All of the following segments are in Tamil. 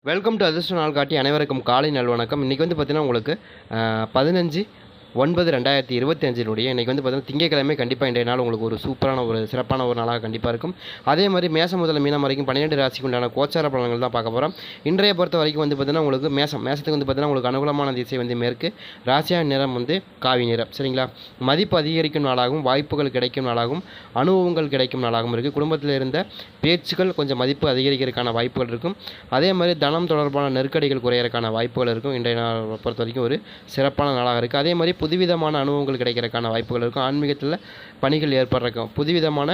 வெல்கம் டு அதிர்ஷ்ட நாள் காட்டி அனைவருக்கும் காலை நல்வணக்கம். இன்றைக்கி வந்து பார்த்தீங்கன்னா உங்களுக்கு 15/9/2025 இன்றைக்கி வந்து பார்த்தீங்கன்னா திங்கட்கிழமை கண்டிப்பாக இன்றைய நாள் உங்களுக்கு ஒரு சூப்பரான ஒரு சிறப்பான ஒரு நாளாக கண்டிப்பாக இருக்கும். அதே மாதிரி மேசம் முதல் மீனம் வரைக்கும் 12 ராசிக்கு உண்டான கோச்சார பலன்கள் தான் பார்க்க போகிறோம். இன்றைய பொறுத்த வரைக்கும் வந்து பார்த்தீங்கன்னா உங்களுக்கு மேசத்துக்கு வந்து பார்த்தீங்கன்னா உங்களுக்கு அனுகூலமான திசை வந்து மேற்கு, ராசியான நிறம் வந்து காவி நிறம். சரிங்களா, மதிப்பு அதிகரிக்கும் நாளாகவும் வாய்ப்புகள் கிடைக்கும் நாளாகவும் அனுபவங்கள் கிடைக்கும் நாளாகவும் இருக்குது. குடும்பத்தில் இருந்த பேச்சுக்கள் கொஞ்சம் மதிப்பு அதிகரிக்கிறதுக்கான வாய்ப்புகள் இருக்கும். அதே மாதிரி தனம் தொடர்பான நெருக்கடிகள் குறையறதுக்கான வாய்ப்புகள் இருக்கும். இன்றைய நாள் பொறுத்த வரைக்கும் ஒரு சிறப்பான நாளாக இருக்குது. அதே மாதிரி புதுவிதமான அனுபவங்கள் கிடைக்கிறதுக்கான வாய்ப்புகள் இருக்கும். ஆன்மீகத்தில் பணிகள் ஏற்படுறக்கும் புதுவிதமான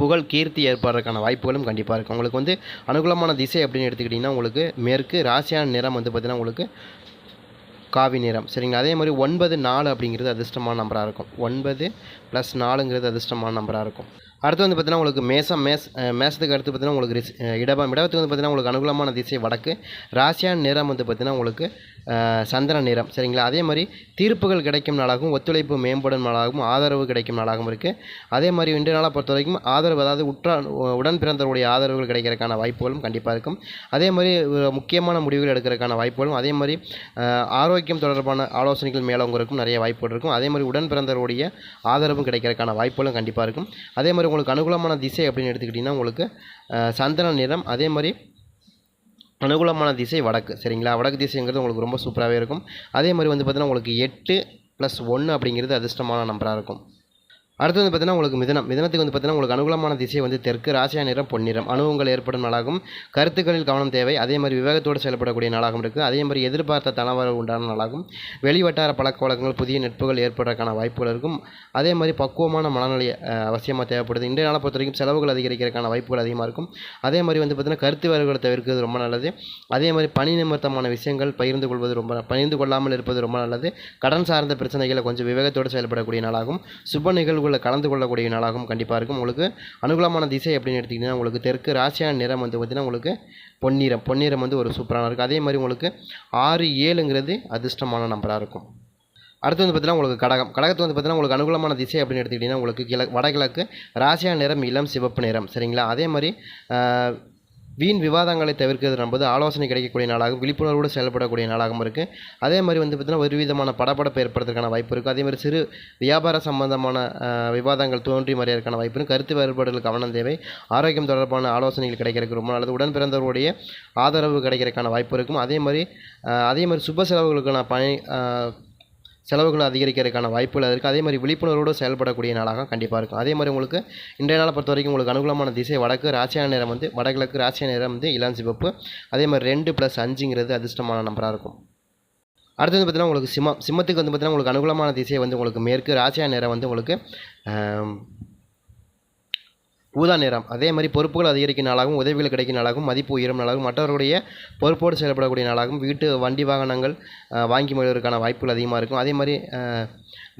புகழ் கீர்த்தி ஏற்படுறதுக்கான வாய்ப்புகளும் கண்டிப்பாக இருக்கும். உங்களுக்கு வந்து அனுகூலமான திசை அப்படின்னு எடுத்துக்கிட்டிங்கன்னா உங்களுக்கு மேற்கு, ராசியான நிறம் வந்து பார்த்திங்கன்னா உங்களுக்கு காவி நிறம். சரிங்களா, அதே மாதிரி 9/4 அப்படிங்கிறது அதிர்ஷ்டமான நம்பராக இருக்கும். 9+4ங்கிறது அதிர்ஷ்டமான நம்பராக இருக்கும். அடுத்து வந்து பார்த்தீங்கன்னா உங்களுக்கு மேசத்துக்கு அடுத்து பார்த்தீங்கன்னா உங்களுக்கு இடத்துக்கு வந்து பார்த்தீங்கன்னா உங்களுக்கு அனுகூலமான திசை வடக்கு, ராசியான நிறம் வந்து பார்த்தீங்கன்னா உங்களுக்கு சந்திர நிறம். சரிங்களா, அதே மாதிரி தீர்ப்புகள் கிடைக்கும் நாளாகவும் ஒத்துழைப்பு மேம்படும் நாளாகவும் ஆதரவு கிடைக்கும் நாளாகவும் இருக்குது. அதே மாதிரி இன்றைய நாளை பொறுத்த வரைக்கும் ஆதரவு, அதாவது உடன் பிறந்தவருடைய ஆதரவுகள் கிடைக்கிறதுக்கான வாய்ப்புகளும் கண்டிப்பாக இருக்கும். அதே மாதிரி முக்கியமான முடிவுகள் எடுக்கிறதுக்கான வாய்ப்புகளும், அதே மாதிரி ஆரோக்கியம் தொடர்பான ஆலோசனைகள் மேலவங்களுக்கும் நிறைய வாய்ப்புகள் இருக்கும். அதே மாதிரி உடன் பிறந்தவருடைய ஆதரவும் கிடைக்கிறதுக்கான வாய்ப்புகளும் கண்டிப்பாக இருக்கும். அதே மாதிரி உங்களுக்கு அனுகூலமான திசை அப்படின்னு எடுத்துக்கிட்டிங்கன்னா உங்களுக்கு சந்திர நிறம். அதே மாதிரி அனுகூலமான திசை வடக்கு. சரிங்களா, வடக்கு திசைங்கிறது உங்களுக்கு ரொம்ப சூப்பராகவே இருக்கும். அதே மாதிரி வந்து பார்த்தீங்கன்னா உங்களுக்கு 8+1 அப்படிங்கிறது அதிர்ஷ்டமான நம்பராக இருக்கும். அடுத்து வந்து பார்த்தீங்கன்னா உங்களுக்கு மிதனத்துக்கு வந்து பார்த்தீங்கன்னா உங்களுக்கு அனுகூலமான திசை வந்து தெற்கு, ராசியான நிறம் பொன்னிறம். அனுபவங்கள் ஏற்படும் நாளாகவும் கருத்துக்களில் கவனம் தேவை. அதே மாதிரி விவேகத்தோடு செயல்படக்கூடிய நாளாகவும் இருக்குது. அதே மாதிரி எதிர்பார்த்த தனவரவு உண்டான நாளாகவும் வெளிவட்டார பழக்க வழக்கங்கள் புதிய நட்புகள் ஏற்படுறதுக்கான வாய்ப்புகள் இருக்கும். அதே மாதிரி பக்குவமான மனநிலை அவசியமாக தேவைப்படுது. இன்றைய நாளை பொறுத்த வரைக்கும் செலவுகள் அதிகரிக்கிறதுக்கான வாய்ப்புகள் அதிகமாக இருக்கும். அதே மாதிரி வந்து பார்த்தீங்கன்னா கருத்து வேறுகளை தவிர்க்கிறது ரொம்ப நல்லது. அதே மாதிரி பணி நிமித்தமான விஷயங்கள் பகிர்ந்து கொள்ளாமல் இருப்பது ரொம்ப நல்லது. கடன் சார்ந்த பிரச்சனைகளை கொஞ்சம் விவேகத்தோடு செயல்படக்கூடிய நாளாகும். சுப நிகழ்வுகள் கலந்து கொள்ளக்கூடிய நாளாகவும் கண்டிப்பாக இருக்கும். உங்களுக்கு அனுகூலமான திசை அப்படின்னு எடுத்திங்கன்னா உங்களுக்கு தெற்கு, ராசியான நிறம் வந்து பார்த்திங்கன்னா உங்களுக்கு பொன்னிறம் வந்து ஒரு சூப்பரான இருக்குது. அதே மாதிரி உங்களுக்கு 6-7ங்கிறது அதிர்ஷ்டமான நம்பராக இருக்கும். அடுத்து வந்து பார்த்தீங்கன்னா உங்களுக்கு கடகத்து வந்து பார்த்தீங்கன்னா உங்களுக்கு அனுகூலமான திசை அப்படின்னு எடுத்துக்கிட்டிங்கன்னா உங்களுக்கு வடகிழக்கு, ராசியான நிறம் இளம் சிவப்பு நிறம். சரிங்களா, அதே மாதிரி வீண் விவாதங்களை தவிர்க்கிறது என்பது ஆலோசனை கிடைக்கக்கூடிய நாளாகவும் விழிப்புணர்வோடு செயல்படக்கூடிய நாளாகவும் இருக்குது. அதே மாதிரி வந்து பார்த்திங்கன்னா ஒரு விதமான படப்படப்பு ஏற்படுறதுக்கான வாய்ப்பு இருக்குது. அதே மாதிரி சிறு வியாபார சம்பந்தமான விவாதங்கள் தோன்றி மறையறதுக்கான வாய்ப்பு இருக்குது. கருத்து வேறுபாடுகள் கவனம் தேவை. ஆரோக்கியம் தொடர்பான ஆலோசனைகள் கிடைக்கிறதுக்கு ரொம்ப நல்லது. உடன் பிறந்தவருடைய ஆதரவு கிடைக்கிறதுக்கான வாய்ப்பு இருக்கும். அதே மாதிரி சுப செலவுகளுக்கான செலவுகள் அதிகரிக்கிறதுக்கான வாய்ப்புகள் இருக்குது. அதே மாதிரி விழிப்புணர்வோடு செயல்படக்கூடிய நாளாக கண்டிப்பாக இருக்கும். அதே மாதிரி உங்களுக்கு இன்றைய நாளை பொறுத்த வரைக்கும் உங்களுக்கு அனுகூலமான திசை வடக்கு, ராசியான நிறம் வந்து வடகிழக்கு, ராசியான நிறம் வந்து இளம் சிவப்பு. அதே மாதிரி 2+5ங்கிறது அதிர்ஷ்டமான நம்பராக இருக்கும். அடுத்து வந்து பார்த்திங்கன்னா உங்களுக்கு சிம்மத்துக்கு வந்து பார்த்திங்கன்னா உங்களுக்கு அனுகூலமான திசை வந்து உங்களுக்கு மேற்கு, ராசியான நிறம் வந்து உங்களுக்கு ஊதா நிறம். அதே மாதிரி பொறுப்புகள் அதிகரிக்கும் நாளாகவும் உதவிகள் கிடைக்கும் நாளாகவும் மதிப்பு உயரும் நாளாகவும் மற்றவருடைய பொறுப்போடு செயல்படக்கூடிய நாளாகவும் வீட்டு வண்டி வாகனங்கள் வாங்கி மொழிவதற்கான வாய்ப்புகள் அதிகமாக இருக்கும். அதே மாதிரி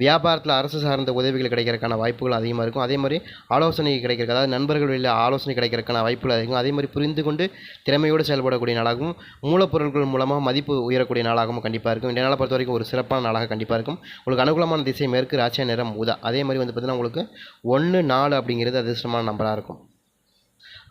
வியாபாரத்தில் அரசு சார்ந்த உதவிகள் கிடைக்கிறதுக்கான வாய்ப்புகள் அதிகமாக இருக்கும். அதே மாதிரி ஆலோசனை கிடைக்கிறதுக்கு, அதாவது நண்பர்கள் வழியில் ஆலோசனை கிடைக்கிறதுக்கான வாய்ப்புகள் அதிகம். அதே மாதிரி புரிந்து கொண்டு திறமையோடு செயல்படக்கூடிய நாளாகவும் மூலப்பொருட்கள் மூலமாக மதிப்பு உயரக்கூடிய நாளாகவும் கண்டிப்பாக இருக்கும். இந்த நாளை பொறுத்த வரைக்கும் ஒரு சிறப்பான நாளாக கண்டிப்பாக இருக்கும். உங்களுக்கு அனுகூலமான திசை மேற்கு, ராசியான நிறம் ஊதா. அதே மாதிரி வந்து பார்த்திங்கன்னா உங்களுக்கு 1-4 அப்படிங்கிறது அதிர்ஷ்டமான நம்பராக இருக்கும்.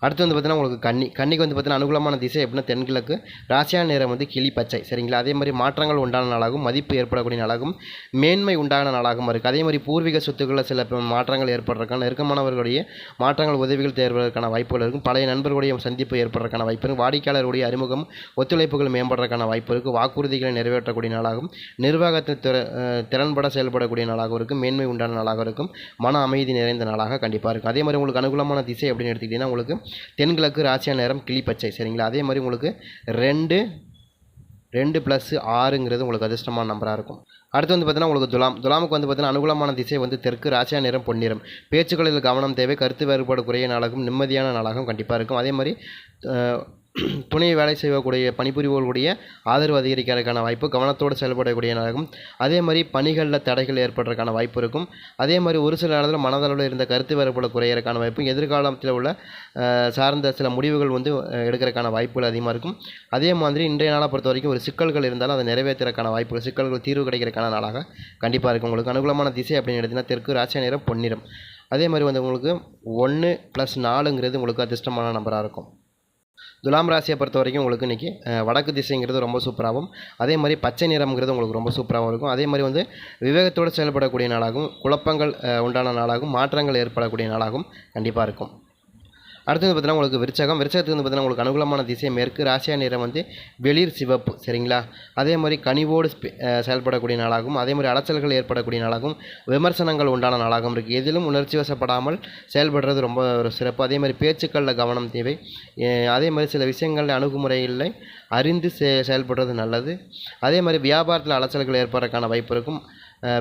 அடுத்து வந்து பார்த்தீங்கன்னா உங்களுக்கு கன்னிக்கு வந்து பார்த்தீங்கன்னா அனுகூலமான திசை எப்படின்னா தென்கிழக்கு, ராசியான நிறம் வந்து கிளி பச்சை. சரிங்களா, அதே மாதிரி மாற்றங்கள் உண்டான நாளாகவும் மதிப்பு ஏற்படக்கூடிய நாளாகவும் மேன்மை உண்டான நாளாகவும் இருக்குது. அதே மாதிரி பூர்வீக சொத்துக்களில் சில மாற்றங்கள் ஏற்படுறதுக்கான நெருக்கமானவர்களுடைய மாற்றங்கள் உதவிகள் தேர்வதற்கான வாய்ப்புகள் இருக்கும். பழைய நண்பர்களுடைய சந்திப்பு ஏற்படுறதுக்கான வாய்ப்பு இருக்கும். வாடிக்கையாளருடைய அறிமுகம் ஒத்துழைப்புகள் மேம்படுறதுக்கான வாய்ப்பு இருக்குது. வாக்குறுதிகளை நிறைவேற்றக்கூடிய நாளாகவும் நிர்வாகத்தில் திறன்பட செயல்படக்கூடிய நாளாகவும் இருக்கும். மேன்மை உண்டான நாளாக இருக்கும். மன அமைதி நிறைந்த நாளாக கண்டிப்பாக இருக்கும். அதே மாதிரி உங்களுக்கு அனுகூலமான திசை அப்படின்னு எடுத்துக்கிட்டிங்கன்னா உங்களுக்கு தென்கிழக்கு, ராசியான நிறம் கிளி பச்சை. சரிங்களா, அதே மாதிரி உங்களுக்கு 2+6ங்கிறது உங்களுக்கு அதிர்ஷ்டமான நம்பராக இருக்கும். அடுத்து வந்து பார்த்தீங்கன்னா உங்களுக்கு துலாமுக்கு வந்து பார்த்தீங்கன்னா அனுகூலமான திசை வந்து தெற்கு, ராசியான நிறம் பொன்னிறம். பேச்சுக்களில் கவனம் தேவை. கருத்து வேறுபாடு குறைய நாளாகவும் நிம்மதியான நாளாகவும் கண்டிப்பாக இருக்கும். அதே மாதிரி துணை வேலை செய்யக்கூடிய பணிபுரிவோர்களுடைய ஆதரவு அதிகரிக்கிறதுக்கான வாய்ப்பு, கவனத்தோடு செயல்படக்கூடிய நாளாகும். அதே மாதிரி பணிகளில் தடைகள் ஏற்படுறதுக்கான வாய்ப்பு இருக்கும். அதே மாதிரி ஒரு சில இடத்துல மனதளவில் இருந்த கருத்து வேறுபாடு குறையிறதுக்கான வாய்ப்பு, எதிர்காலத்தில் உள்ள சார்ந்த சில முடிவுகள் வந்து எடுக்கிறதுக்கான வாய்ப்புகள் அதிகமாக இருக்கும். அதே மாதிரி இன்றைய நாளை பொறுத்த வரைக்கும் ஒரு சிக்கல்கள் இருந்தாலும் அதை நிறைவேற்றுறதுக்கான வாய்ப்புகள், சிக்கல்கள் தீர்வு கிடைக்கிறதுக்கான நாளாக கண்டிப்பாக இருக்கும். உங்களுக்கு அனுகூலமான திசை அப்படின்னு எடுத்திங்கன்னா தெற்கு, ராசியான நிறம் பொன்னிறம். அதே மாதிரி வந்து உங்களுக்கு 1+4ங்கிறது உங்களுக்கு அதிர்ஷ்டமான நம்பராக இருக்கும். துலாம் ராசியை பொறுத்த வரைக்கும் உங்களுக்கு இன்றைக்கி வடக்கு திசைங்கிறது ரொம்ப சூப்பராகவும், அதே மாதிரி பச்சை நிறம்ங்கிறது உங்களுக்கு ரொம்ப சூப்பராகவும் இருக்கும். அதே மாதிரி வந்து விவேகத்தோடு செயல்படக்கூடிய நாளாகவும், குழப்பங்கள் உண்டான நாளாகவும், மாற்றங்கள் ஏற்படக்கூடிய நாளாகவும் கண்டிப்பாக இருக்கும். அடுத்தது பார்த்தீங்கன்னா உங்களுக்கு விருச்சகத்துக்கு வந்து பார்த்தீங்கன்னா உங்களுக்கு அனுகூலமான திசை மேற்கு, ராசியா நிறம் வந்து வெளிர் சிவப்பு. சரிங்களா? அதே மாதிரி கனிவோடு செயல்படக்கூடிய நாளாகவும், அதே மாதிரி அலைச்சல்கள் ஏற்படக்கூடிய நாளாகவும், விமர்சனங்கள் உண்டான நாளாகவும் இருக்குது. எதிலும் உணர்ச்சி வசப்படாமல் செயல்படுறது ரொம்ப ஒரு சிறப்பு. அதே மாதிரி பேச்சுக்களில் கவனம் தேவை. அதே மாதிரி சில விஷயங்களில் அணுகுமுறைகளில் அறிந்து செயல்படுறது நல்லது. அதே மாதிரி வியாபாரத்தில் அலைச்சல்கள் ஏற்படுறதுக்கான வாய்ப்பு இருக்கும்.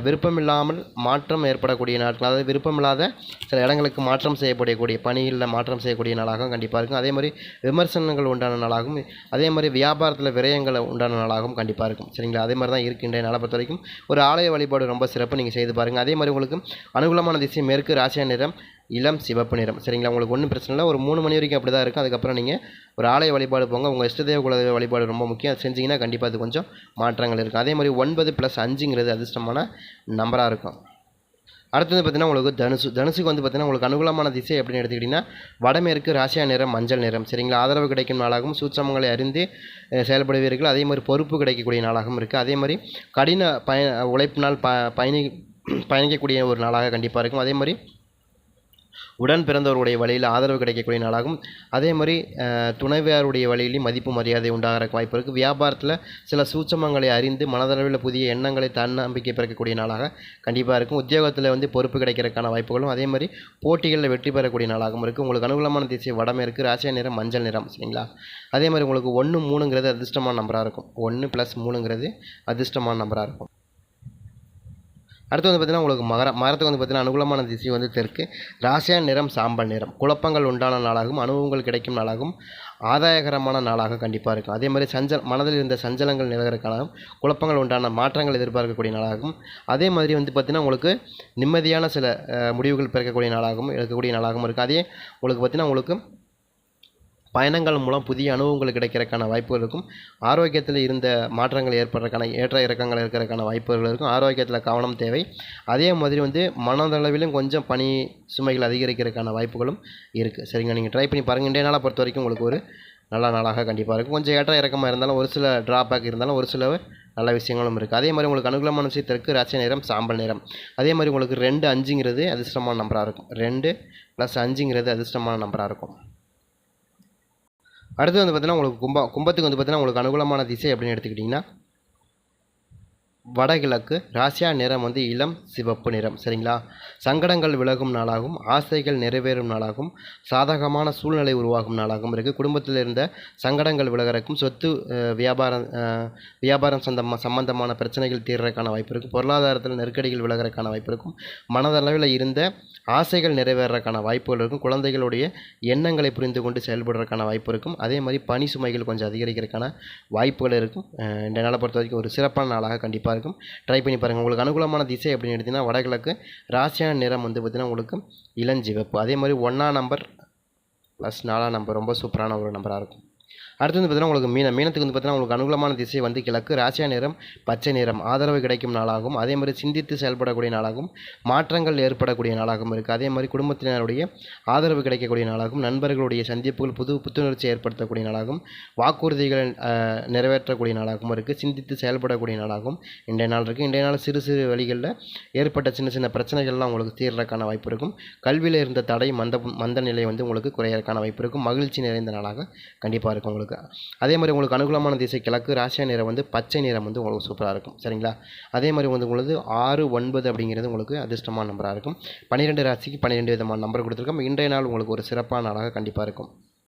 விருப்பமில்லாமல் மாற்றம் ஏற்படக்கூடிய நாட்கள், அதாவது விருப்பமில்லாத சில இடங்களுக்கு மாற்றம் செய்யக்கூடிய பணிகளில் மாற்றம் செய்யக்கூடிய நாளாகவும் கண்டிப்பாக இருக்கும். அதே மாதிரி விமர்சனங்கள் உண்டான நாளாகவும், அதே மாதிரி வியாபாரத்தில் விரயங்கள் உண்டான நாளாகவும் கண்டிப்பாக இருக்கும். சரிங்களா? அதே மாதிரி தான் இருக்கின்ற நாளை பொறுத்த வரைக்கும் ஒரு ஆலய வழிபாடு ரொம்ப சிறப்பு, நீங்கள் செய்து பாருங்கள். அதே மாதிரி உங்களுக்கு அனுகூலமான திசை மேற்கு, ராசியா நிறம் இளம் சிவப்பு நிறம். சரிங்களா? உங்களுக்கு ஒன்றும் பிரச்சனை இல்லை. ஒரு 3 மணி வரைக்கும் அப்படி தான் இருக்கும். அதுக்கப்புறம் நீங்கள் ஒரு ஆலய வழிபாடு போங்க. உங்கள் இஷ்டதெய்வ குலதெய்வ வழிபாடு ரொம்ப முக்கியம். அது செஞ்சிங்கன்னா கண்டிப்பாக அது கொஞ்சம் மாற்றங்கள் இருக்கும். அதே மாதிரி 9+5ங்கிறது அதிர்ஷ்டமான நம்பராக இருக்கும். அடுத்தது பார்த்தீங்கன்னா உங்களுக்கு தனுசுக்கு வந்து பார்த்தீங்கன்னா உங்களுக்கு அனுகூலமான திசை அப்படின்னு எடுத்துக்கிட்டிங்கன்னா வடமேற்கு, ராசியா நிறம் மஞ்சள் நிறம். சரிங்களா? ஆதரவு கிடைக்கும் நாளாகவும், சூட்சமங்களை அறிந்து செயல்படுவீர்கள். அதே மாதிரி பொறுப்பு கிடைக்கக்கூடிய நாளாகவும் இருக்குது. அதே மாதிரி கடின உழைப்பினால் பயணிக்கக்கூடிய ஒரு நாளாக கண்டிப்பாக இருக்கும். அதே மாதிரி உடன் பிறந்தவருடைய வழியில் ஆதரவு கிடைக்கக்கூடிய நாளாகும். அதே மாதிரி துணைவியாருடைய வழியிலையும் மதிப்பு மரியாதை உண்டாகிற வாய்ப்பு இருக்குது. வியாபாரத்தில் சில சூட்சமங்களை அறிந்து மனதளவில் புதிய எண்ணங்களை தன்னம்பிக்கை பிறக்கக்கூடிய நாளாக கண்டிப்பாக இருக்கும். உத்தியோகத்தில் வந்து பொறுப்பு கிடைக்கிறதுக்கான வாய்ப்புகளும், அதே மாதிரி போட்டிகளில் வெற்றி பெறக்கூடிய நாளாகவும் இருக்குது. உங்களுக்கு அனுகூலமான திசை வடமேற்கு, ராசியா நிறம் மஞ்சள் நிறம். சரிங்களா? அதே மாதிரி உங்களுக்கு 1, 3ங்கிறது அதிர்ஷ்டமான நம்பராக இருக்கும். 1+3ங்கிறது அதிர்ஷ்டமான நம்பராக இருக்கும். அடுத்து வந்து பார்த்திங்கன்னா உங்களுக்கு மகரத்துக்கு வந்து பார்த்திங்கன்னா அனுகூலமான திசை வந்து தெற்கு, ராசியா நிறம் சாம்பல் நிறம். குழப்பங்கள் உண்டான நாளாகவும், அனுபவங்கள் கிடைக்கும் நாளாகவும், ஆதாயகரமான நாளாக கண்டிப்பாக இருக்கும். அதே மாதிரி மனதில் இருந்த சஞ்சலங்கள் நிலவரக்கான, குழப்பங்கள் உண்டான மாற்றங்கள் எதிர்பார்க்கக்கூடிய நாளாகவும், அதே மாதிரி வந்து பார்த்திங்கன்னா உங்களுக்கு நிம்மதியான சில முடிவுகள் பிறக்கக்கூடிய நாளாகவும் எடுக்கக்கூடிய நாளாகவும் இருக்குது. அதே உங்களுக்கு பார்த்திங்கன்னா உங்களுக்கு பயணங்கள் மூலம் புதிய அனுபவங்கள் கிடைக்கிறதுக்கான வாய்ப்புகள் இருக்கும். ஆரோக்கியத்தில் இருந்த மாற்றங்கள் ஏற்படுறதுக்கான ஏற்ற இறக்கங்கள் இருக்கிறதுக்கான வாய்ப்புகள் இருக்கும். ஆரோக்கியத்தில் கவனம் தேவை. அதே மாதிரி வந்து மனதளவிலும் கொஞ்சம் பணி சுமைகள் அதிகரிக்கிறதுக்கான வாய்ப்புகளும் இருக்குது. சரிங்க? நீங்கள் ட்ரை பண்ணி பாருங்கள். இன்றைய நாளை பொறுத்த வரைக்கும் உங்களுக்கு ஒரு நல்ல நாளாக கண்டிப்பாக இருக்கும். கொஞ்சம் ஏற்ற இறக்கமாக இருந்தாலும், ஒரு சில ட்ராபேக் இருந்தாலும், ஒரு சில நல்ல விஷயங்களும் இருக்குது. அதே மாதிரி உங்களுக்கு அனுகூலமான விஷயத்திற்கு ராசியா நிறம் சாம்பல் நிறம். அதே மாதிரி உங்களுக்கு 2, 5ங்கிறது அதிர்ஷ்டமான நம்பராக இருக்கும். 2+5ங்கிறது அதிர்ஷ்டமான நம்பராக இருக்கும். அடுத்து வந்து பார்த்திங்கன்னா உங்களுக்கு கும்பத்துக்கு வந்து பார்த்திங்கன்னா உங்களுக்கு அனுகூலமான திசை அப்படின்னு எடுத்துக்கிட்டிங்கன்னா வடகிழக்கு, ராசியா நிறம் வந்து இளம் சிவப்பு நிறம். சரிங்களா? சங்கடங்கள் விலகும் நாளாகவும், ஆசைகள் நிறைவேறும் நாளாகவும், சாதகமான சூழ்நிலை உருவாகும் நாளாகவும் இருக்குது. குடும்பத்தில் இருந்த சங்கடங்கள் விலகிறக்கும், சொத்து வியாபாரம் சம்பந்தமான பிரச்சனைகள் தீர்றதுக்கான வாய்ப்பு இருக்கும். பொருளாதாரத்தில் நெருக்கடிகள் விலகிறதுக்கான வாய்ப்பு இருக்கும். மனதளவில் இருந்த ஆசைகள் நிறைவேறதுக்கான வாய்ப்புகள் இருக்கும். குழந்தைகளுடைய எண்ணங்களை புரிந்து கொண்டு செயல்படுறதுக்கான வாய்ப்பு இருக்கும். அதே மாதிரி பணி சுமைகள் கொஞ்சம் அதிகரிக்கிறதுக்கான வாய்ப்புகள் இருக்கும். இந்த நாளை பொறுத்த வரைக்கும் ஒரு சிறப்பான நாளாக கண்டிப்பாக இருக்கும். ட்ரை பண்ணி பாருங்கள். உங்களுக்கு அனுகூலமான திசை அப்படின்னு எடுத்திங்கன்னா வடகிழக்கு, ராசியான நிறம் வந்து பார்த்திங்கன்னா உங்களுக்கு இளஞ்சிவப்பு. அதே மாதிரி 1ஆம் நம்பர் +4ஆம் நம்பர் ரொம்ப சூப்பரான ஒரு நம்பராக இருக்கும். அடுத்து வந்து பார்த்திங்கன்னா உங்களுக்கு மீனத்துக்கு வந்து பார்த்திங்கன்னா உங்களுக்கு அனுகூலமான திசை வந்து கிழக்கு, ராசியா நிறம் பச்சை நிறம். ஆதரவு கிடைக்கும் நாளாகவும், அதே மாதிரி சிந்தித்து செயல்படக்கூடிய நாளாகவும், மாற்றங்கள் ஏற்படக்கூடிய நாளாகவும் இருக்குது. அதே மாதிரி குடும்பத்தினருடைய ஆதரவு கிடைக்கக்கூடிய நாளாகவும், நண்பர்களுடைய சந்திப்புகள் புத்துணர்ச்சி ஏற்படுத்தக்கூடிய நாளாகவும், வாக்குறுதிகளை நிறைவேற்றக்கூடிய நாளாகவும் இருக்குது. சிந்தித்து செயல்படக்கூடிய நாளாகவும் இன்றைய நாள் இருக்குது. இன்றைய நாள் சிறு சிறு வழிகளில் ஏற்பட்ட சின்ன சின்ன பிரச்சனைகள்லாம் உங்களுக்கு தீர்றதுக்கான வாய்ப்பு இருக்கும். கல்வியில் இருந்த தடை மந்த நிலை வந்து உங்களுக்கு குறையறதுக்கான வாய்ப்பு இருக்கும். மகிழ்ச்சி நிறைந்த நாளாக கண்டிப்பாக இருக்கும் உங்களுக்கு. அதே மாதிரி உங்களுக்கு அனுகூலமான திசை கிழக்கு, ராசியா நிறம் வந்து பச்சை நிறம் வந்து உங்களுக்கு சூப்பராக இருக்கும். சரிங்களா? அதே மாதிரி வந்து உங்களுக்கு 6, 9 அப்படிங்கிறது உங்களுக்கு அதிர்ஷ்டமான நம்பராக இருக்கும். 12 ராசிக்கு 12 விதமான நம்பர் கொடுத்துருக்கோம். இன்றைய நாள் உங்களுக்கு ஒரு சிறப்பான நாளாக கண்டிப்பாக இருக்கும்.